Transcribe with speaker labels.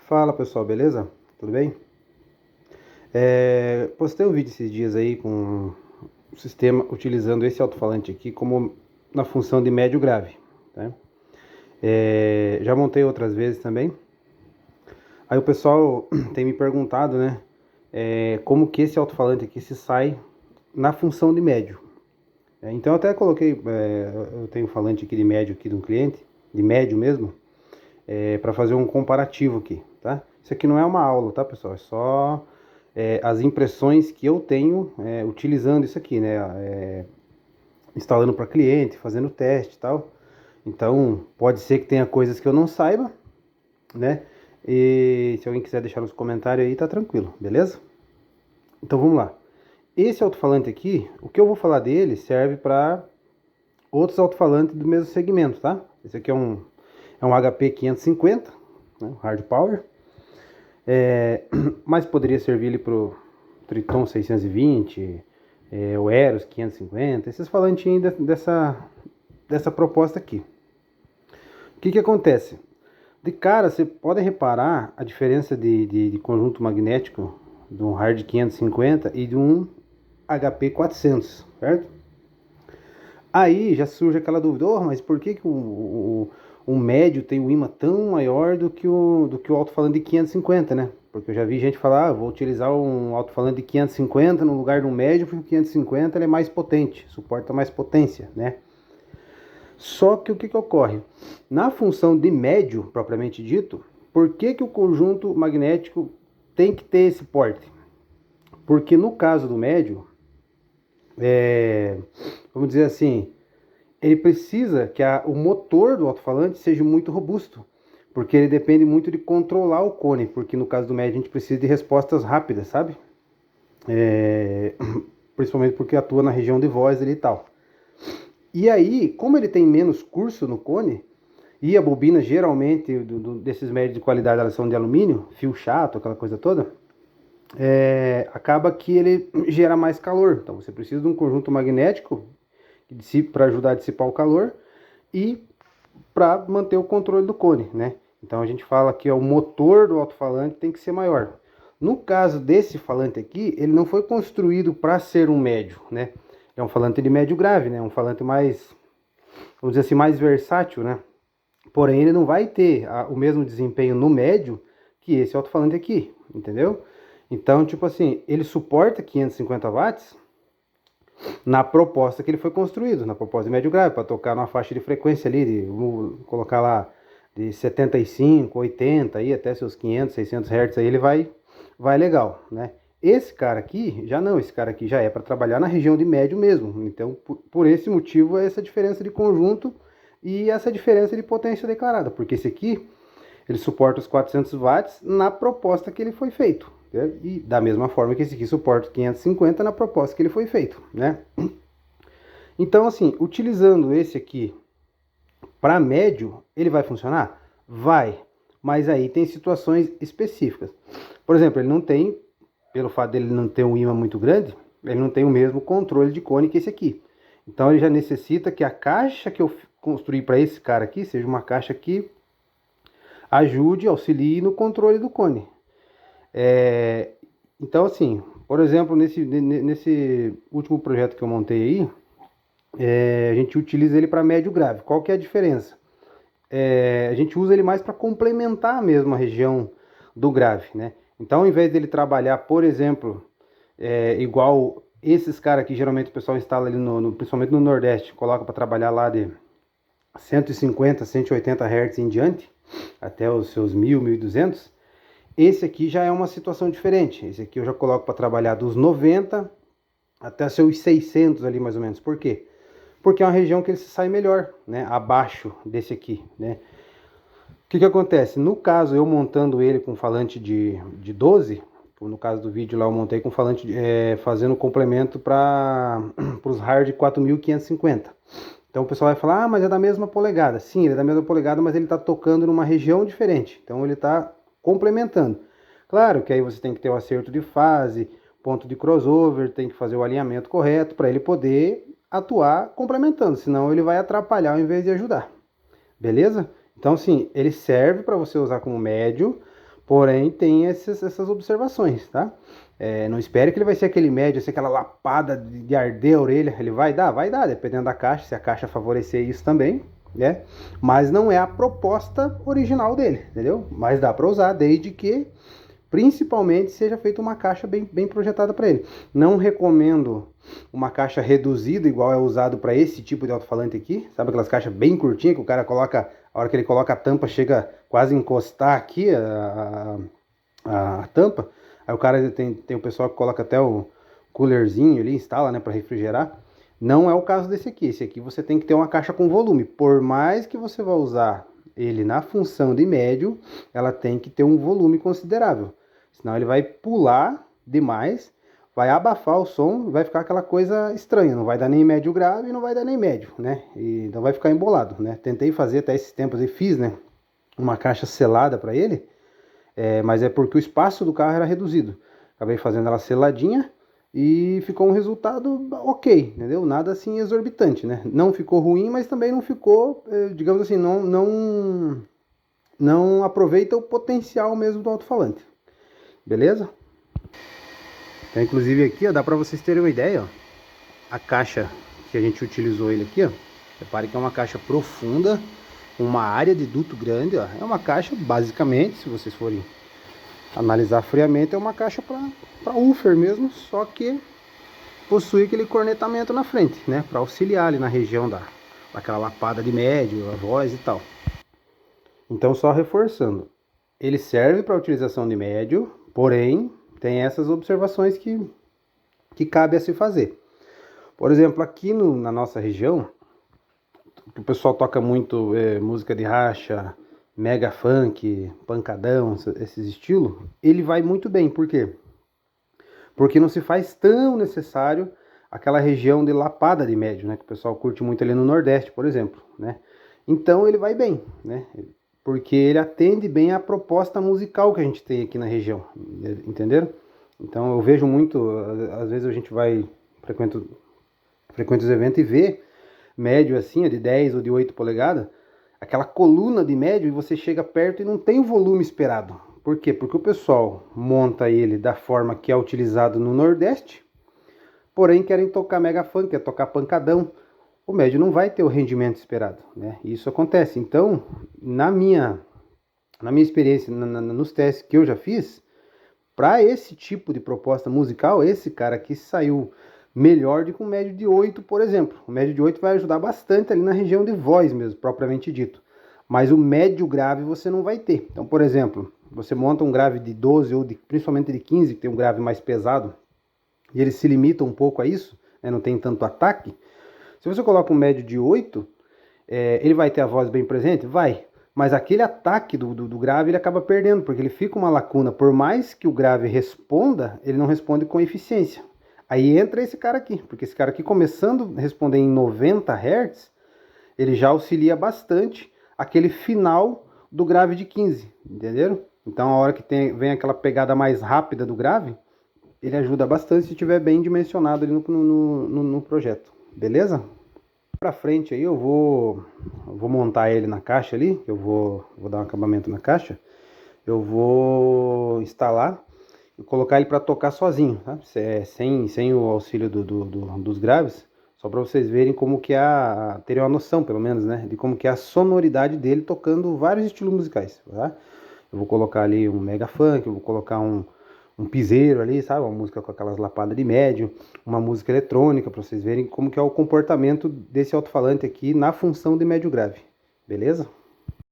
Speaker 1: Fala pessoal, beleza? Tudo bem? Postei um vídeo esses dias aí com o sistema utilizando esse alto-falante aqui como na função de médio grave, né? Já montei outras vezes também. Aí o pessoal tem me perguntado, né? Como que esse alto-falante aqui se sai na função de médio. Então eu até coloquei, eu tenho um falante aqui de médio aqui de um cliente, de médio mesmo, para fazer um comparativo aqui, tá? Isso aqui não é uma aula, tá, pessoal? É só as impressões que eu tenho utilizando isso aqui, né? Instalando para cliente, fazendo teste e tal. Então, pode ser que tenha coisas que eu não saiba, né? E se alguém quiser deixar nos comentários aí, tá tranquilo, beleza? Então vamos lá. Esse alto-falante aqui, o que eu vou falar dele serve para outros alto-falantes do mesmo segmento, tá? Esse aqui é um HP 550, né? Hard Power. Mas poderia servir ele pro Triton 620, o Eros 550, esses falantinhos dessa proposta aqui. O que acontece? De cara, você pode reparar a diferença de conjunto magnético de um Hard 550 e de um HP 400, certo? Aí já surge aquela dúvida, mas por que o médio tem um imã tão maior do que o alto-falante de 550, né? Porque eu já vi gente falar, vou utilizar um alto-falante de 550 no lugar de um médio, porque o 550 ele é mais potente, suporta mais potência, né? Só que o que ocorre? Na função de médio, propriamente dito, por que o conjunto magnético tem que ter esse porte? Porque no caso do médio, vamos dizer assim, ele precisa que o motor do alto-falante seja muito robusto, porque ele depende muito de controlar o cone, porque no caso do médio a gente precisa de respostas rápidas, sabe? Principalmente porque atua na região de voz e tal. E aí, como ele tem menos curso no cone, e a bobina geralmente desses médios de qualidade elas são de alumínio, fio chato, aquela coisa toda, acaba que ele gera mais calor. Então você precisa de um conjunto magnético para ajudar a dissipar o calor e para manter o controle do cone, né? Então a gente fala que o motor do alto-falante tem que ser maior. No caso desse falante aqui, ele não foi construído para ser um médio, né? É um falante de médio grave, né? Um falante mais, vamos dizer assim, mais versátil, né? Porém, ele não vai ter o mesmo desempenho no médio que esse alto-falante aqui, entendeu? Então, tipo assim, ele suporta 550 watts na proposta que ele foi construído, na proposta de médio grave, para tocar numa faixa de frequência ali, vamos colocar lá, de 75, 80, aí até seus 500, 600 Hz, aí ele vai legal, né? Esse cara aqui, já não, esse cara aqui já é para trabalhar na região de médio mesmo, então por esse motivo é essa diferença de conjunto e essa diferença de potência declarada, porque esse aqui, ele suporta os 400 watts na proposta que ele foi feito, né? E da mesma forma que esse aqui suporta 550 na proposta que ele foi feito, né? Então, assim, utilizando esse aqui para médio, ele vai funcionar? Vai, mas aí tem situações específicas. Por exemplo, ele não tem, pelo fato dele não ter um ímã muito grande, ele não tem o mesmo controle de cone que esse aqui. Então ele já necessita que a caixa que eu construí para esse cara aqui seja uma caixa que ajude, auxilie no controle do cone. Então, assim, por exemplo, nesse último projeto que eu montei aí, a gente utiliza ele para médio grave. Qual que é a diferença? A gente usa ele mais para complementar mesmo a região do grave, né? Então, ao invés dele trabalhar, por exemplo, igual esses caras que geralmente o pessoal instala ali, principalmente no Nordeste, coloca para trabalhar lá de 150, 180 Hz em diante, até os seus 1000, 1200, esse aqui já é uma situação diferente. Esse aqui eu já coloco para trabalhar dos 90 até seus 600 ali mais ou menos. Por quê? Porque é uma região que ele se sai melhor, né? Abaixo desse aqui, né? O que acontece? No caso, eu montando ele com falante de 12, no caso do vídeo lá eu montei com falante, fazendo complemento para os hard 4550. Então o pessoal vai falar, mas é da mesma polegada. Sim, ele é da mesma polegada, mas ele está tocando numa região diferente. Então ele está complementando. Claro que aí você tem que ter o acerto de fase, ponto de crossover, tem que fazer o alinhamento correto para ele poder atuar complementando, senão ele vai atrapalhar ao invés de ajudar. Beleza? Então sim, ele serve para você usar como médio, Porém, tem essas observações, tá? Não espere que ele vai ser aquele médio, ser aquela lapada de arder a orelha. Ele vai dar, dependendo da caixa, se a caixa favorecer isso também, né? Mas não é a proposta original dele, entendeu? Mas dá para usar, desde que, principalmente, seja feita uma caixa bem projetada para ele. Não recomendo uma caixa reduzida, igual é usado para esse tipo de alto-falante aqui. Sabe aquelas caixas bem curtinhas que o cara coloca, a hora que ele coloca a tampa, chega quase a encostar aqui a tampa. Aí o cara tem o pessoal que coloca até o coolerzinho ali, instala, né, para refrigerar. Não é o caso desse aqui. Esse aqui você tem que ter uma caixa com volume. Por mais que você vá usar ele na função de médio, ela tem que ter um volume considerável. Senão ele vai pular demais, vai abafar o som, vai ficar aquela coisa estranha. Não vai dar nem médio grave e não vai dar nem médio, né? E então vai ficar embolado, né? Tentei fazer até esses tempos e fiz, né, uma caixa selada para ele, mas é porque o espaço do carro era reduzido. Acabei fazendo ela seladinha e ficou um resultado ok, entendeu? Nada assim exorbitante, né? Não ficou ruim, mas também não ficou, digamos assim, não aproveita o potencial mesmo do alto-falante. Beleza? Então, inclusive aqui, ó, dá para vocês terem uma ideia, ó, a caixa que a gente utilizou ele aqui, ó, repare que é uma caixa profunda, uma área de duto grande, ó, é uma caixa basicamente, se vocês forem analisar friamente, é uma caixa para woofer mesmo, só que possui aquele cornetamento na frente, né, para auxiliar ali na região daquela lapada de médio, a voz e tal. Então, só reforçando, ele serve para utilização de médio, porém tem essas observações que cabe a se fazer. Por exemplo, aqui na nossa região, o pessoal toca muito música de racha, mega funk, pancadão, esses estilos, ele vai muito bem. Por quê? Porque não se faz tão necessário aquela região de lapada de médio, né? Que o pessoal curte muito ali no Nordeste, por exemplo, né? Então ele vai bem, né? Porque ele atende bem à proposta musical que a gente tem aqui na região, entenderam? Então eu vejo muito, às vezes a gente vai, frequenta os eventos e vê médio assim, de 10 ou de 8 polegadas, aquela coluna de médio e você chega perto e não tem o volume esperado. Por quê? Porque o pessoal monta ele da forma que é utilizado no Nordeste, porém querem tocar mega funk, quer tocar pancadão. O médio não vai ter o rendimento esperado, né? Isso acontece. Então, na minha experiência, nos testes que eu já fiz, para esse tipo de proposta musical, esse cara aqui saiu melhor do que um médio de 8, por exemplo. O médio de 8 vai ajudar bastante ali na região de voz mesmo, propriamente dito. Mas o médio grave você não vai ter. Então, por exemplo, você monta um grave de 12 ou principalmente de 15, que tem um grave mais pesado, e ele se limita um pouco a isso, né, não tem tanto ataque. Se você coloca um médio de 8, ele vai ter a voz bem presente? Vai. Mas aquele ataque do grave ele acaba perdendo, porque ele fica uma lacuna. Por mais que o grave responda, ele não responde com eficiência. Aí entra esse cara aqui, porque esse cara aqui começando a responder em 90 Hz, ele já auxilia bastante aquele final do grave de 15, entenderam? Então a hora que vem aquela pegada mais rápida do grave, ele ajuda bastante se estiver bem dimensionado ali no projeto, beleza? Pra frente aí eu vou montar ele na caixa ali, eu vou dar um acabamento na caixa, eu vou instalar e colocar ele para tocar sozinho, tá? Sem o auxílio dos graves, só para vocês verem como que terem uma noção, pelo menos, né, de como que é a sonoridade dele tocando vários estilos musicais, tá? Eu vou colocar ali um mega funk, eu vou colocar um piseiro ali, sabe? Uma música com aquelas lapadas de médio, uma música eletrônica, para vocês verem como que é o comportamento desse alto-falante aqui na função de médio grave, beleza?